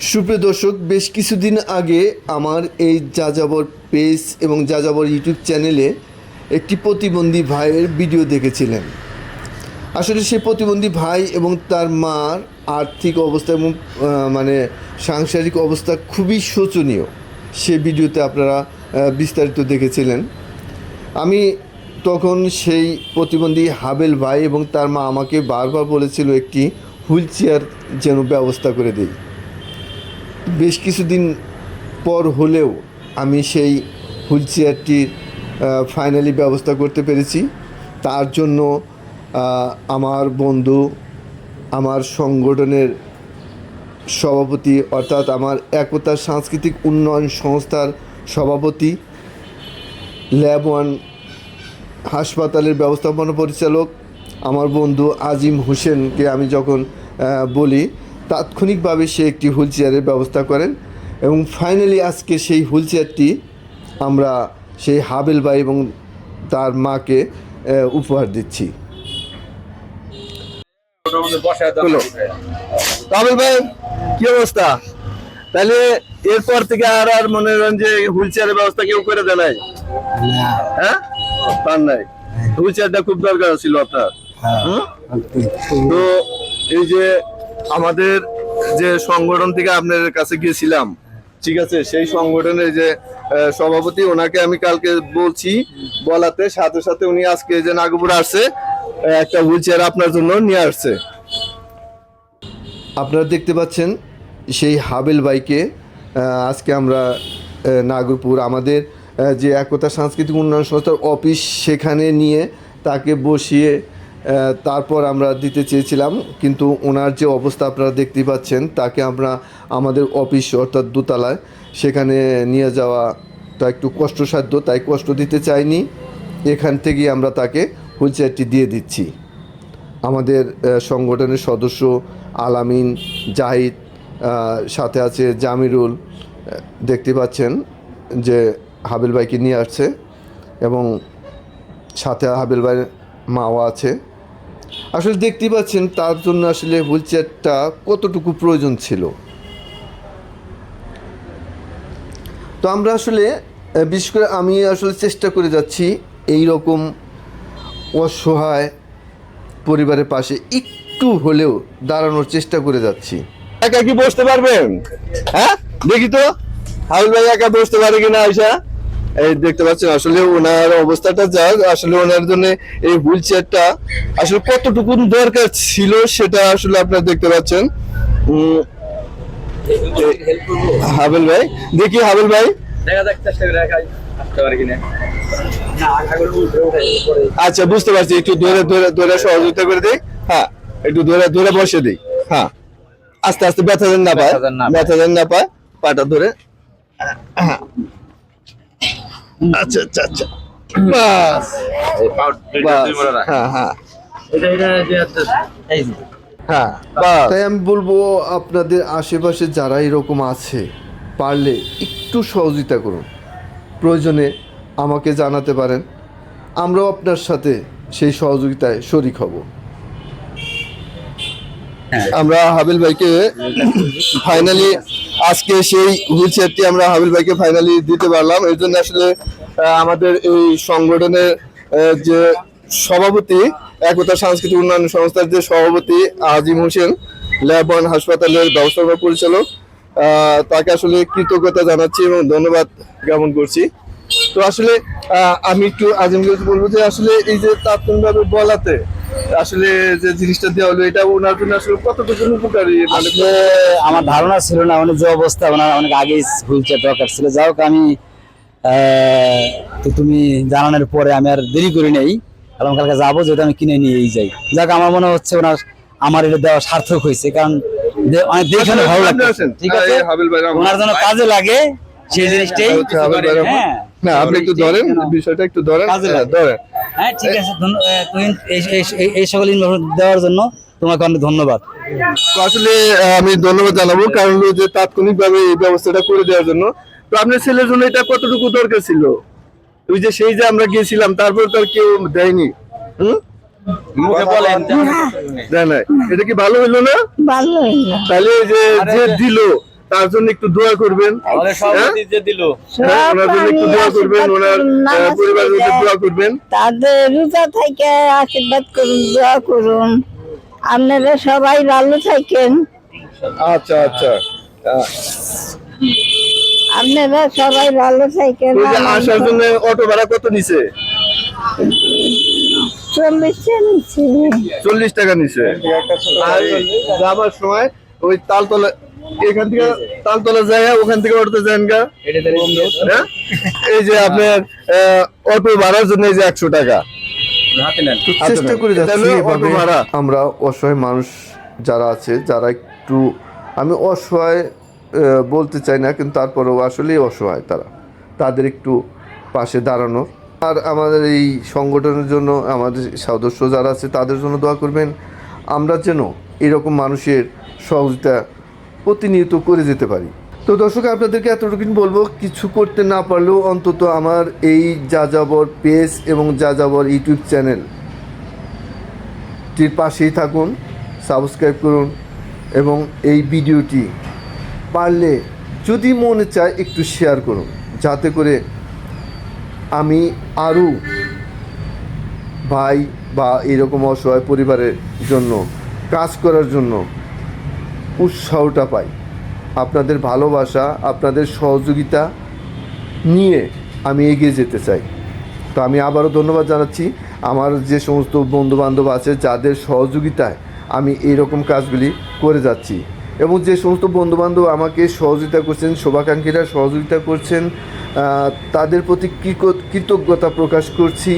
সুপ্রিয় দর্শক, বেশ কিছুদিন আগে আমার এই যাযাবর পেজ এবং যাযাবর ইউটিউব চ্যানেলে একটি প্রতিবন্ধী ভাইয়ের ভিডিও দেখেছিলেন। আসলে সেই প্রতিবন্ধী ভাই এবং তার মার আর্থিক অবস্থা এবং সাংসারিক অবস্থা খুবই শোচনীয়। সে ভিডিওতে আপনারা বিস্তারিত দেখেছিলেন। আমি তখন সেই প্রতিবন্ধী হাবেল ভাই এবং তার মা আমাকে বারবার বলেছিল একটি হুইল চেয়ার যেন ব্যবস্থা করে দেই। বেশ কিছুদিন পর হলেও আমি সেই হুইল চেয়ারটির ফাইনালি ব্যবস্থা করতে পেরেছি। তার জন্য আমার বন্ধু, আমার সংগঠনের সভাপতি অর্থাৎ আমার একতা সাংস্কৃতিক উন্নয়ন সংস্থার সভাপতি, ল্যাব 1 হাসপাতালের ব্যবস্থাপনা পরিচালক আমার বন্ধু আজিম হোসেনকে আমি যখন বলি, তাৎক্ষণিকভাবে সে একটি হুইল চেয়ারের ব্যবস্থা করেন এবং ফাইনালি আজকে সেই হুইল চেয়ারটি আমরা সেই হাবেল ভাই এবং তার মাকে উপহার দিচ্ছি। হাবেল ভাই, কি অবস্থা? তাহলে এরপর থেকে আর মনে করেন যে হুইল চেয়ারের ব্যবস্থা কেউ করে দেয় নাই? হ্যাঁ, পান নাই। হুইল চেয়ারটা খুব দরকার ছিল আপনার। তো এই যে আমাদের যে সংগঠন থেকে আপনার কাছে গিয়েছিলাম, ঠিক আছে, সেই সংগঠনের যে সভাপতি, ওনাকে আমি কালকে বলছি, বলাতে সাথে সাথে উনি আজকে যে নাগপুর আসছে, একটা হুইল চেয়ার আপনার জন্য নিয়ে আসছে। আপনারা দেখতে পাচ্ছেন সেই হাবেল ভাইকে আজকে আমরা নাগরপুর আমাদের যে একতা সাংস্কৃতিক উন্নয়ন সংস্থার অফিস, সেখানে নিয়ে তাকে বসিয়ে তারপর আমরা দিতে চেয়েছিলাম, কিন্তু ওনার যে অবস্থা আপনারা দেখতেই পাচ্ছেন, তাকে আমরা আমাদের অফিস অর্থাৎ দোতলায় সেখানে নিয়ে যাওয়াটা একটু কষ্টসাধ্য, তাই কষ্ট দিতে চাইনি। এখান থেকেই আমরা তাকে হুইল চেয়ারটি দিয়ে দিচ্ছি। আমাদের সংগঠনের সদস্য আলামিন, জাহিদ, সাথে আছে জামিরুল, দেখতে পাচ্ছেন যে হাবেল ভাইকে নিয়ে আসছে এবং সাথে হাবেল ভাইয়ের মাও আছে। আসলে দেখতেই পাচ্ছেন তার জন্য আসলে হুইল চেয়ারটা কতটুকু প্রয়োজন ছিল। তো আমরা আসলে বিশেষ করে আমি আসলে চেষ্টা করে যাচ্ছি এই রকম অসহায় পরিবারের পাশে একটু হলেও দাঁড়ানোর চেষ্টা করে যাচ্ছি। একা কি বসতে পারবেন? হ্যাঁ, দেখি তো হাবিল ভাই একা বসতে পারে কিনা। আয়সা, এই দেখতে পাচ্ছেন আসলে ওনার অবস্থাটা যা, আসলে ওনার জন্য এই হুইল চেয়ারটা আসলে কতটুকু দরকার ছিল সেটা আসলে আপনারা দেখতে পাচ্ছেন। হাবিল ভাই, দেখি হাবিল ভাই, আচ্ছা বুঝতে পারছি, একটু ধরে ধরে ধরে সহযোগিতা করে দিই। হ্যাঁ, একটু ধরে ধরে বসে দিই। হ্যাঁ, আস্তে আস্তে ব্যথা যেন না পায়, ব্যথা যেন না পায়, পাটা ধরে। আচ্ছা আচ্ছা আচ্ছা, বাস। হ্যাঁ হ্যাঁ হ্যাঁ, তাই আমি বলবো আপনাদের আশেপাশে যারা এরকম আছে, পারলে একটু সহযোগিতা করুন। প্রয়োজনে আমাকে জানাতে পারেন, আমরাও আপনার সাথে সেই সহযোগিতায় শরিক হব। আমরা হাবিল ভাইকে ফাইনালি আজকে সেই হুইল চেয়ারটি আমরা হাবিল ভাইকে ফাইনালি দিতে পারলাম। এর জন্য আসলে আমাদের এই সংগঠনের যে সভাপতি, একতা সাংস্কৃতিক উন্নয়ন সংস্থার যে সভাপতি আজিম হোসেন, ল্যাব 1 হাসপাতালের ব্যবস্থাপনা পরিচালক, তাকে আসলে কৃতজ্ঞতা জানাচ্ছি এবং ধন্যবাদ জ্ঞাপন করছি। তো আসলে আমি একটু আজিমকে বলবো যে আসলে এই যে তাৎক্ষণিকভাবে বলাতে আসলে যে জিনিসটা দেওয়া হলো, এটা ওনার জন্য আসলে কতটুকু উপকারী? আসলে আমার ধারণা ছিল না, মানে যে অবস্থা ওনার অনেক আগেই হুইল চেয়ার দরকার ছিল। যাই হোক, আমি তো তুমি জানানোর পরে আমি আর দেরি করি নাই, কারণ কালকে যাবো, যেহেতু আমি কিনে নিয়েই যাই। যাক, আমার মনে হচ্ছে ওনার আমার এটা দেওয়া সার্থক হয়েছে, কারণ অনেক দেখে ভালো লাগছে। ঠিক আছে, ওনার জন্য কাজে লাগে সেই জিনিসটাই। হ্যাঁ না, আপনি একটু ধরেন, বিষয়টা একটু ধরেন। ধরেন, হ্যাঁ ঠিক আছে। তুমি এই সকল ইনফরমেশন দেওয়ার জন্য তোমাকে অনেক ধন্যবাদ। তো আসলে আমি ধন্যবাদ জানাবো, কারণ যে তাৎক্ষণিকভাবে এই ব্যবস্থাটা করে দেওয়ার জন্য। তো আপনার ছেলের জন্য এটা কতটুকু দরকার ছিল? ওই যে সেই যে আমরা গিয়েছিলাম, তারপর তো আর কেউ দেয়নি। মুখে বলেন, দেয় নাই। এটা কি ভালো হইলো না? ভালো হইলো। তাহলে যে দিল তার জন্য একটু দোয়া করবেন। হ্যাঁ, ওনার জন্য একটু দোয়া করবেন, ওনার পরিবারের জন্য দোয়া করবেন। তাদের রোজা থেকে আশীর্বাদ করুন, দোয়া করুন, আপনারা সবাই ভালো থাকেন, আচ্ছা আচ্ছা। আপনারা সবাই ভালো থাকেন। ওই যে আসার জন্য অটো ভাড়া কত নিছে? 40 টাকা নিছে। আর যাবার সময় ওই তালতলা, এখান থেকে তালতলা যায়, ওখান থেকে অটোতে যান গা। হ্যাঁ? এই যে আপনার অটো ভাড়ার জন্য এই যে 100 টাকা। তো চেষ্টা করে যাচ্ছি তাহলে অটো এভাবে ভাড়া। আমরা অসহায় মানুষ যারা আছে, যারা একটু, আমি অসহায় বলতে চাই না, কিন্তু তারপরেও আসলেই অসহায় তারা, তাদের একটু পাশে দাঁড়ানোর। আর আমাদের এই সংগঠনের জন্য আমাদের সদস্য যারা আছে তাদের জন্য দোয়া করবেন, আমরা যেন এরকম মানুষের সহযোগিতা প্রতিনিয়ত করে যেতে পারি। তো দর্শক, আপনাদেরকে এতটুকু বলবো, কিছু করতে না পারলেও অন্তত আমার এই যাযাবর পেজ এবং যাযাবর ইউটিউব চ্যানেলটির পাশেই থাকুন, সাবস্ক্রাইব করুন এবং এই ভিডিওটি পারলে যদি মনে চায় একটু শেয়ার করুন, যাতে করে আমি আরও ভাই বা এরকম অসহায় পরিবারের জন্য কাজ করার জন্য উৎসাহটা পাই। আপনাদের ভালোবাসা, আপনাদের সহযোগিতা নিয়ে আমি এগিয়ে যেতে চাই। তো আমি আবারও ধন্যবাদ জানাচ্ছি আমার যে সমস্ত বন্ধুবান্ধব আছে যাদের সহযোগিতায় আমি এইরকম কাজগুলি করে যাচ্ছি, এবং যে সমস্ত বন্ধুবান্ধব আমাকে সহযোগিতা করছেন, শুভাকাঙ্ক্ষীরা সহযোগিতা করছেন, তাদের প্রতি কৃতজ্ঞতা প্রকাশ করছি।